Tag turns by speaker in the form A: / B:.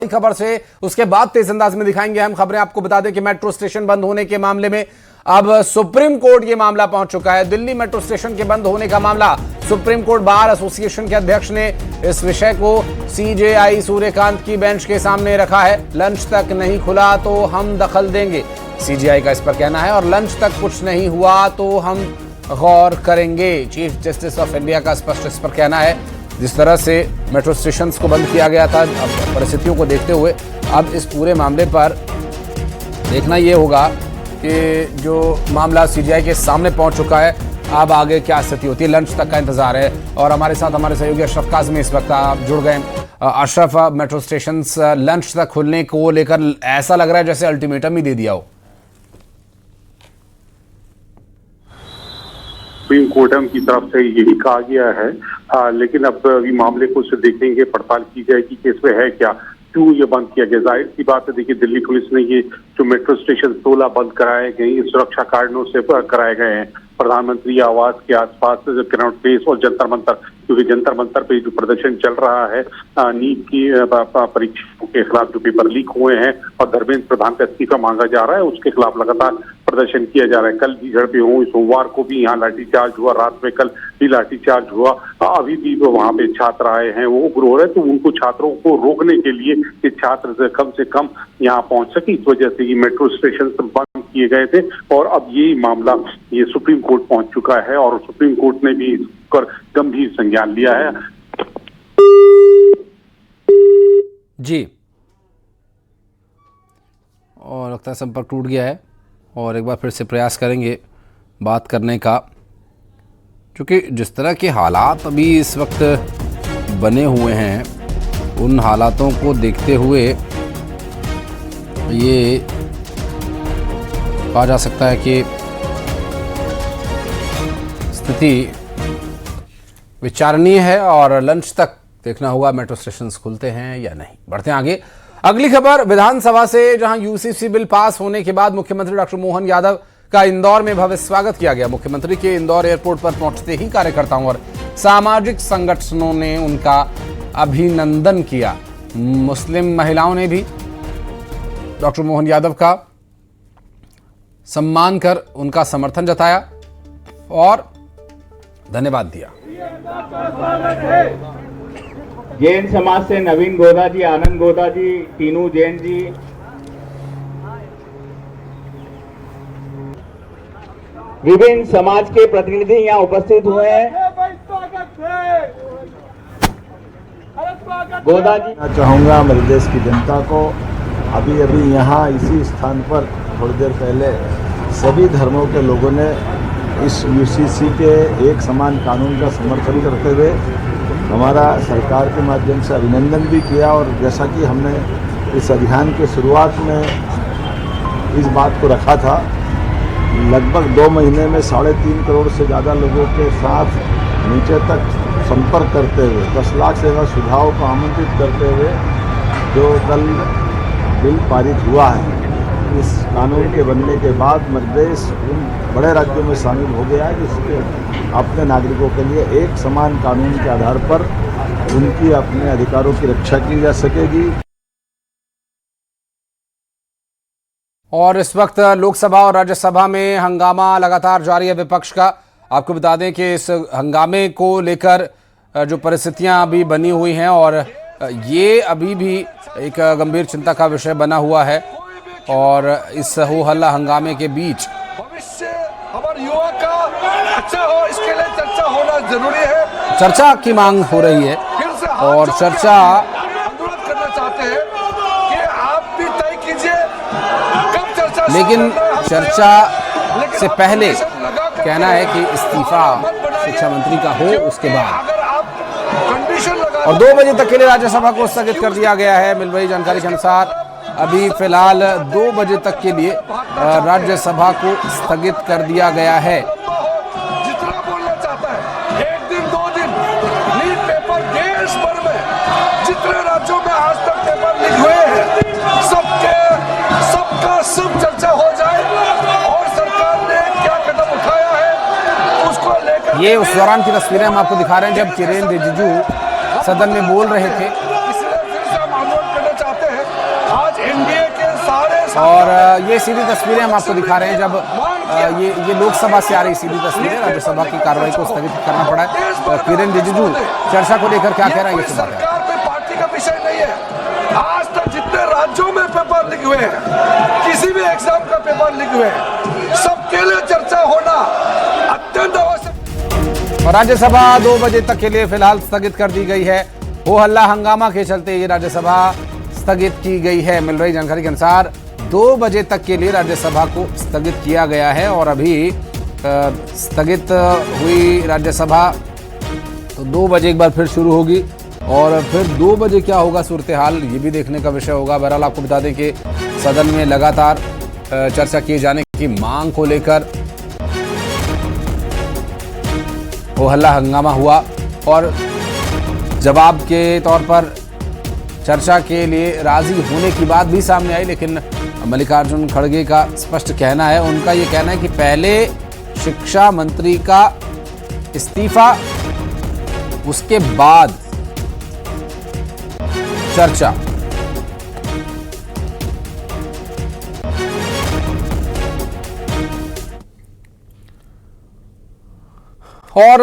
A: खबर से उसके बाद तेज अंदाज में दिखाएंगे हम खबरें। आपको बता दें कि मेट्रो स्टेशन बंद होने के मामले में अब सुप्रीम कोर्ट ये मामला पहुंच चुका है। दिल्ली मेट्रो स्टेशन के बंद होने का मामला सुप्रीम कोर्ट बार एसोसिएशन के अध्यक्ष ने इस विषय को सीजेआई सूर्यकांत की बेंच के सामने रखा है। लंच तक नहीं खुला तो हम दखल देंगे, सीजेआई का इस पर कहना है, और लंच तक कुछ नहीं हुआ तो हम गौर करेंगे, चीफ जस्टिस ऑफ इंडिया का स्पष्ट इस पर कहना है। जिस तरह से मेट्रो स्टेशंस को बंद किया गया था, अब परिस्थितियों को देखते हुए अब इस पूरे मामले पर देखना ये होगा कि जो मामला सीजीआई के सामने पहुंच चुका है, अब आगे क्या स्थिति होती है। लंच तक का इंतजार है और हमारे साथ हमारे सहयोगी अशरफ काज़मी इस वक्त आप जुड़ गए। अशरफ, मेट्रो स्टेशंस लंच तक खुलने को लेकर ऐसा लग रहा है जैसे अल्टीमेटम ही दे दिया हो।
B: सुप्रीम कोर्ट की तरफ से यही कहा गया है, लेकिन अब अभी मामले को उसे देखेंगे, पड़ताल की जाएगी कि इसमें है क्या, क्यों ये बंद किया गया। जाहिर सी बात है, देखिए दिल्ली पुलिस ने ये जो मेट्रो स्टेशन 16 बंद कराए गए, सुरक्षा कारणों से कराए गए हैं। प्रधानमंत्री आवास के आसपास कनॉट प्लेस और जंतर मंतर, क्योंकि जंतर मंतर पे जो प्रदर्शन चल रहा है नीट की परीक्षाओं के खिलाफ जो पेपर लीक हुए हैं और धर्मेंद्र प्रधान का इस्तीफा मांगा जा रहा है, उसके खिलाफ लगातार प्रदर्शन किया जा रहा है। कल भी झड़पें हुई, सोमवार को भी यहाँ लाठीचार्ज हुआ, रात में कल भी लाठीचार्ज हुआ। अभी भी वहाँ पे छात्र आए हैं, वो उग्र हो रहे हैं, तो उनको छात्रों को रोकने के लिए कि छात्र से कम यहाँ पहुंच सके, इस वजह से ये मेट्रो स्टेशन बंद किए गए थे। और अब ये मामला ये सुप्रीम कोर्ट पहुंच चुका है और सुप्रीम कोर्ट ने भी इस पर गंभीर संज्ञान लिया है।
A: जी, और लगता है संपर्क टूट गया है और एक बार फिर से प्रयास करेंगे बात करने का, क्योंकि जिस तरह के हालात अभी इस वक्त बने हुए हैं, उन हालातों को देखते हुए ये कहा जा सकता है कि स्थिति विचारणीय है और लंच तक देखना होगा मेट्रो स्टेशंस खुलते हैं या नहीं। बढ़ते हैं आगे। अगली खबर विधानसभा से, जहां यूसीसी बिल पास होने के बाद मुख्यमंत्री डॉक्टर मोहन यादव का इंदौर में भव्य स्वागत किया गया। मुख्यमंत्री के इंदौर एयरपोर्ट पर पहुंचते ही कार्यकर्ताओं और सामाजिक संगठनों ने उनका अभिनंदन किया। मुस्लिम महिलाओं ने भी डॉक्टर मोहन यादव का सम्मान कर उनका समर्थन जताया और धन्यवाद दिया।
C: जैन समाज से नवीन गोदा जी, आनंद गोदा जी, टीनू जैन जी, विभिन्न समाज के प्रतिनिधि यहाँ उपस्थित हुए हैं। गोदा जी,
D: मैं चाहूँगा मेरे देश की जनता को, अभी यहाँ इसी स्थान पर थोड़ी देर पहले सभी धर्मों के लोगों ने इस यूसीसी के एक समान कानून का समर्थन करते हुए हमारा सरकार के माध्यम से अभिनंदन भी किया। और जैसा कि हमने इस अभियान के शुरुआत में इस बात को रखा था, लगभग 2 महीने में 3.5 करोड़ से ज़्यादा लोगों के साथ नीचे तक संपर्क करते हुए 10 लाख से ज़्यादा सुझाव को आमंत्रित करते हुए जो कल बिल पारित हुआ है, इस कानून के बनने के बाद मध्य प्रदेश उन बड़े राज्यों में शामिल हो गया है जिसके अपने नागरिकों के लिए एक समान कानून के आधार पर उनकी अपने अधिकारों की रक्षा की जा सकेगी।
A: और इस वक्त लोकसभा और राज्यसभा में हंगामा लगातार जारी है विपक्ष का। आपको बता दें कि इस हंगामे को लेकर जो परिस्थितियां अभी बनी हुई हैं और ये अभी भी एक गंभीर चिंता का विषय बना हुआ है। और इस हो हल्ला हंगामे के बीच
E: भविष्य हमारे युवा का अच्छा हो, इसके लिए चर्चा होना जरूरी है।
A: चर्चा की मांग हो रही है और चर्चा
E: अनुरोध करना चाहते हैं कि आप भी तय कीजिए कब चर्चा,
A: लेकिन चर्चा से पहले कहना है कि इस्तीफा शिक्षा मंत्री का हो, उसके बाद और 2 बजे तक के लिए राज्यसभा को स्थगित कर दिया गया है। मिल रही जानकारी के अनुसार अभी फिलहाल 2 बजे तक के लिए राज्यसभा को स्थगित कर दिया गया है।
E: जितना बोलना चाहता है, 1 दिन 2 दिन लीक पेपर देश भर में जितने राज्यों में आज तक पेपर लीक हुए हैं, सबका सब चर्चा हो जाए और सरकार ने क्या कदम उठाया है उसको लेकर।
A: ये उस दौरान की तस्वीरें हम आपको दिखा रहे हैं जब किरेन रिजिजू सदन में बोल रहे थे।
E: इसलिए फिर से हम अनुरोध करना चाहते हैं
A: और ये सीधी तस्वीरें हम आपको दिखा रहे हैं जब ये लोकसभा से आ रही सीधी तस्वीरें, राज्यसभा की कार्रवाई को स्थगित करना पड़ा है। किरेन रिजिजू चर्चा को लेकर क्या कह रहे हैं ये सुना है।
E: सरकार पे पार्टी का विषय नहीं है। आज तक जितने राज्यों में पेपर लीक हुए हैं, किसी भी एग्जाम का पेपर लीक हुए हैं, सबके लिए चर्चा होना अत्यंत आवश्यक।
A: और राज्यसभा 2 बजे तक के लिए फिलहाल स्थगित कर दी गई है। हो हल्ला हंगामा के चलते ये राज्यसभा स्थगित की गई है। मिल रही जानकारी के अनुसार 2 बजे तक के लिए राज्यसभा को स्थगित किया गया है और अभी स्थगित हुई राज्यसभा तो 2 बजे एक बार फिर शुरू होगी और फिर 2 बजे क्या होगा सूरत हाल ये भी देखने का विषय होगा। बहरहाल आपको बता दें कि सदन में लगातार चर्चा किए जाने की मांग को लेकर हो हल्ला हंगामा हुआ और जवाब के तौर पर चर्चा के लिए राजी होने की बात भी सामने आई, लेकिन मल्लिकार्जुन खड़गे का स्पष्ट कहना है, उनका ये कहना है कि पहले शिक्षा मंत्री का इस्तीफा, उसके बाद चर्चा। और